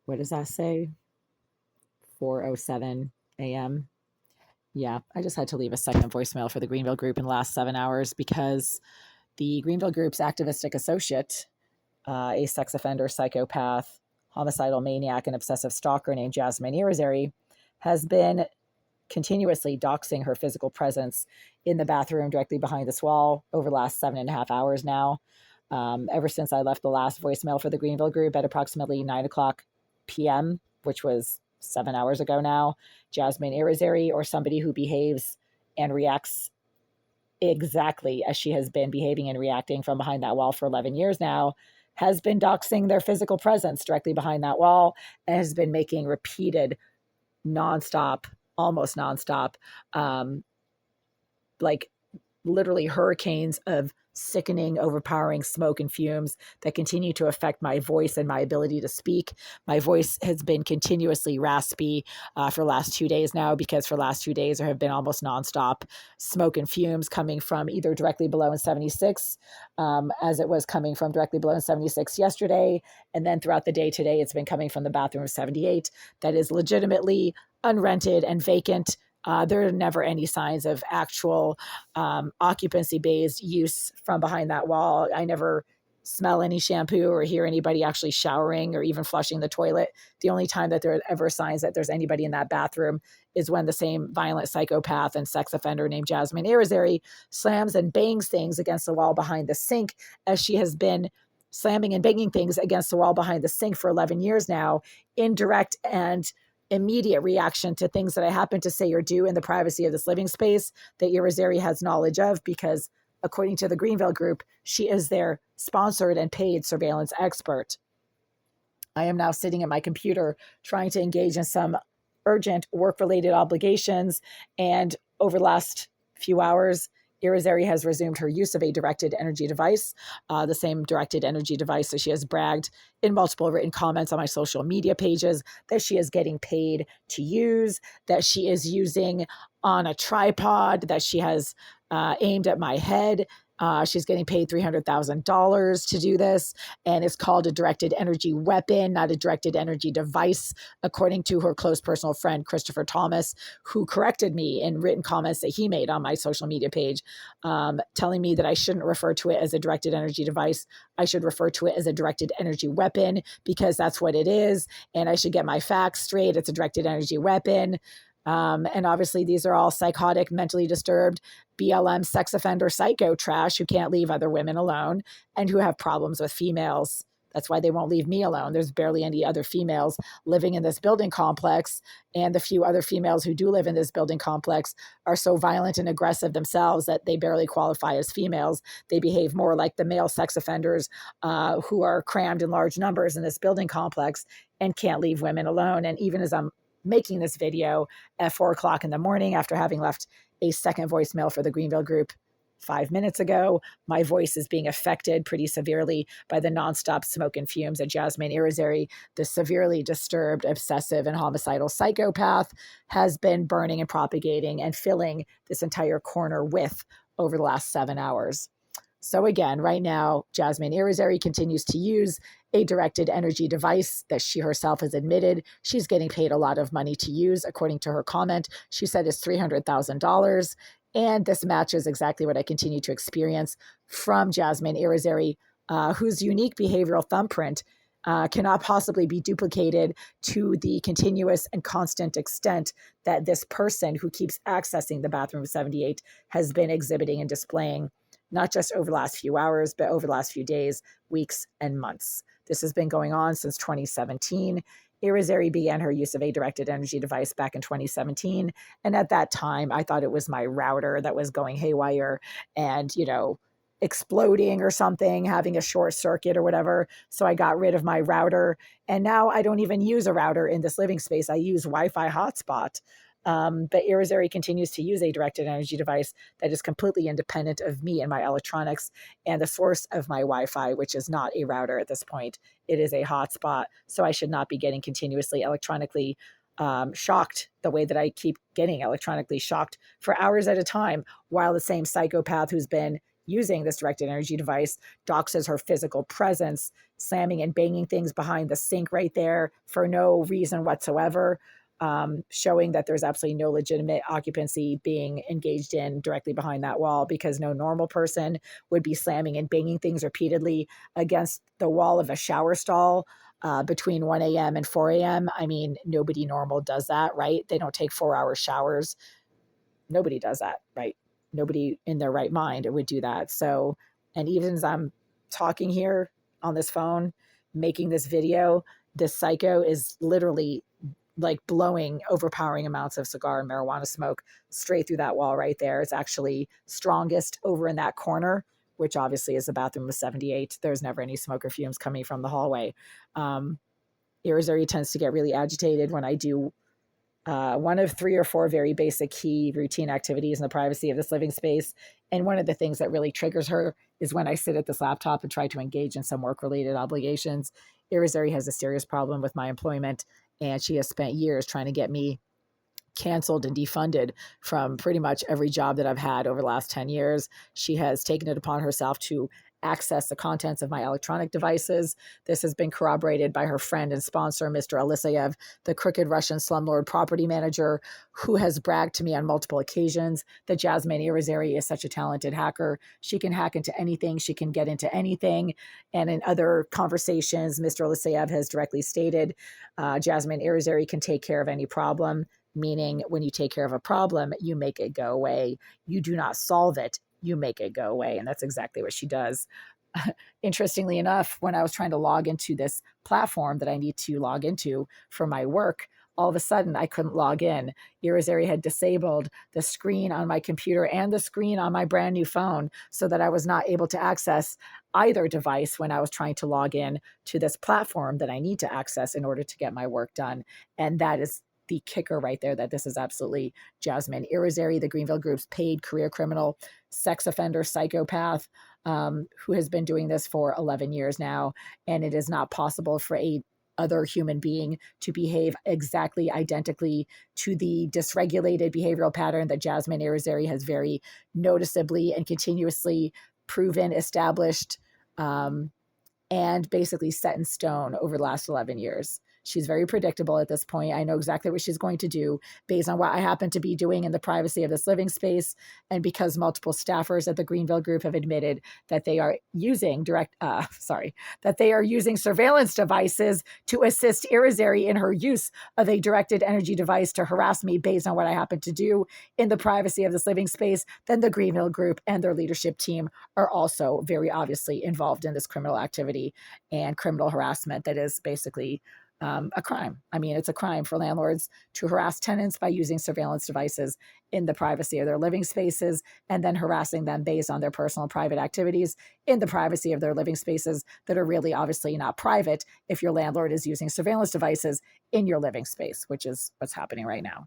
What does that say? 4:07 a.m. Yeah, I just had to leave a second voicemail for the Greenville Group in the last 7 hours because the Greenville Group's activistic associate, a sex offender, psychopath, homicidal maniac, and obsessive stalker named Jasmine Irizarry, has been continuously doxing her physical presence in the bathroom directly behind this wall over the last 7.5 hours now. Ever since I left the last voicemail for the Greenville Group at approximately 9 o'clock p.m., which was 7 hours ago now, Jasmine Irizarry, or somebody who behaves and reacts exactly as she has been behaving and reacting from behind that wall for 11 years now, has been doxing their physical presence directly behind that wall and has been making repeated, nonstop, almost nonstop, um, like literally hurricanes of sickening, overpowering smoke and fumes that continue to affect my voice and my ability to speak. My voice has been continuously raspy for the last 2 days now because for the last 2 days there have been almost nonstop smoke and fumes coming from either directly below in 76, as it was coming from directly below in 76 yesterday. And then throughout the day today, it's been coming from the bathroom of 78 that is legitimately unrented and vacant. There are never any signs of actual occupancy based use from behind that wall. I never smell any shampoo or hear anybody actually showering or even flushing the toilet. The only time that there are ever signs that there's anybody in that bathroom is when the same violent psychopath and sex offender named Jasmine Irizarry slams and bangs things against the wall behind the sink, as she has been slamming and banging things against the wall behind the sink for 11 years now, in direct and immediate reaction to things that I happen to say or do in the privacy of this living space that Irizarry has knowledge of because, according to the Greenville Group, she is their sponsored and paid surveillance expert. I am now sitting at my computer trying to engage in some urgent work-related obligations, and over the last few hours, Irizarry has resumed her use of a directed energy device, the same directed energy device that she has bragged in multiple written comments on my social media pages that she is getting paid to use, that she is using on a tripod that she has aimed at my head. She's getting paid $300,000 to do this, and it's called a directed energy weapon, not a directed energy device, according to her close personal friend, Christopher Thomas, who corrected me in written comments that he made on my social media page, telling me that I shouldn't refer to it as a directed energy device. I should refer to it as a directed energy weapon because that's what it is, and I should get my facts straight. It's a directed energy weapon. And obviously, these are all psychotic, mentally disturbed, BLM sex offender psycho trash who can't leave other women alone and who have problems with females. That's why they won't leave me alone. There's barely any other females living in this building complex. And the few other females who do live in this building complex are so violent and aggressive themselves that they barely qualify as females. They behave more like the male sex offenders who are crammed in large numbers in this building complex and can't leave women alone. And even as I'm making this video at 4 o'clock in the morning after having left a second voicemail for the Greenville Group 5 minutes ago, my voice is being affected pretty severely by the nonstop smoke and fumes that Jasmine Irizarry, the severely disturbed, obsessive, and homicidal psychopath, has been burning and propagating and filling this entire corner with over the last 7 hours. So again, right now, Jasmine Irizarry continues to use a directed energy device that she herself has admitted she's getting paid a lot of money to use. According to her comment, she said it's $300,000. And this matches exactly what I continue to experience from Jasmine Irizarry, whose unique behavioral thumbprint cannot possibly be duplicated to the continuous and constant extent that this person who keeps accessing the bathroom of 78 has been exhibiting and displaying, not just over the last few hours, but over the last few days, weeks, and months. This has been going on since 2017. Irizarry began her use of a directed energy device back in 2017. And at that time, I thought it was my router that was going haywire and, exploding or something, having a short circuit or whatever. So I got rid of my router. And now I don't even use a router in this living space. I use Wi-Fi hotspot. But Irizarry continues to use a directed energy device that is completely independent of me and my electronics and the source of my Wi-Fi, which is not a router at this point. It is a hotspot. So I should not be getting continuously electronically shocked the way that I keep getting electronically shocked for hours at a time, while the same psychopath who's been using this directed energy device doxes her physical presence, slamming and banging things behind the sink right there for no reason whatsoever, showing that there's absolutely no legitimate occupancy being engaged in directly behind that wall, because no normal person would be slamming and banging things repeatedly against the wall of a shower stall between 1 a.m. and 4 a.m. I mean, nobody normal does that, right? They don't take 4-hour showers. Nobody does that, right? Nobody in their right mind would do that. So, and even as I'm talking here on this phone, making this video, this psycho is literally like blowing overpowering amounts of cigar and marijuana smoke straight through that wall right there. It's actually strongest over in that corner, which obviously is the bathroom of 78. There's never any smoke or fumes coming from the hallway. Irizarry tends to get really agitated when I do one of 3 or 4 very basic key routine activities in the privacy of this living space. And one of the things that really triggers her is when I sit at this laptop and try to engage in some work-related obligations. Irizarry has a serious problem with my employment, and she has spent years trying to get me canceled and defunded from pretty much every job that I've had over the last 10 years. She has taken it upon herself to access the contents of my electronic devices. This has been corroborated by her friend and sponsor, Mr. Alisayev, the crooked Russian slumlord property manager, who has bragged to me on multiple occasions that Jasmine Irizarry is such a talented hacker. She can hack into anything. She can get into anything. And in other conversations, Mr. Alisayev has directly stated Jasmine Irizarry can take care of any problem, meaning when you take care of a problem, you make it go away. You do not solve it. You make it go away. And that's exactly what she does. Interestingly enough, when I was trying to log into this platform that I need to log into for my work, all of a sudden I couldn't log in. Irizarry had disabled the screen on my computer and the screen on my brand new phone so that I was not able to access either device when I was trying to log in to this platform that I need to access in order to get my work done. And that is the kicker right there, that this is absolutely Jasmine Irizarry, the Greenville Group's paid career criminal, sex offender, psychopath, who has been doing this for 11 years now. And it is not possible for a other human being to behave exactly identically to the dysregulated behavioral pattern that Jasmine Irizarry has very noticeably and continuously proven, established, and basically set in stone over the last 11 years. She's very predictable at this point. I know exactly what she's going to do based on what I happen to be doing in the privacy of this living space. And because multiple staffers at the Greenville Group have admitted that they are using surveillance devices to assist Irizarry in her use of a directed energy device to harass me based on what I happen to do in the privacy of this living space, then the Greenville Group and their leadership team are also very obviously involved in this criminal activity and criminal harassment that is basically a crime. I mean, it's a crime for landlords to harass tenants by using surveillance devices in the privacy of their living spaces and then harassing them based on their personal private activities in the privacy of their living spaces that are really obviously not private if your landlord is using surveillance devices in your living space, which is what's happening right now.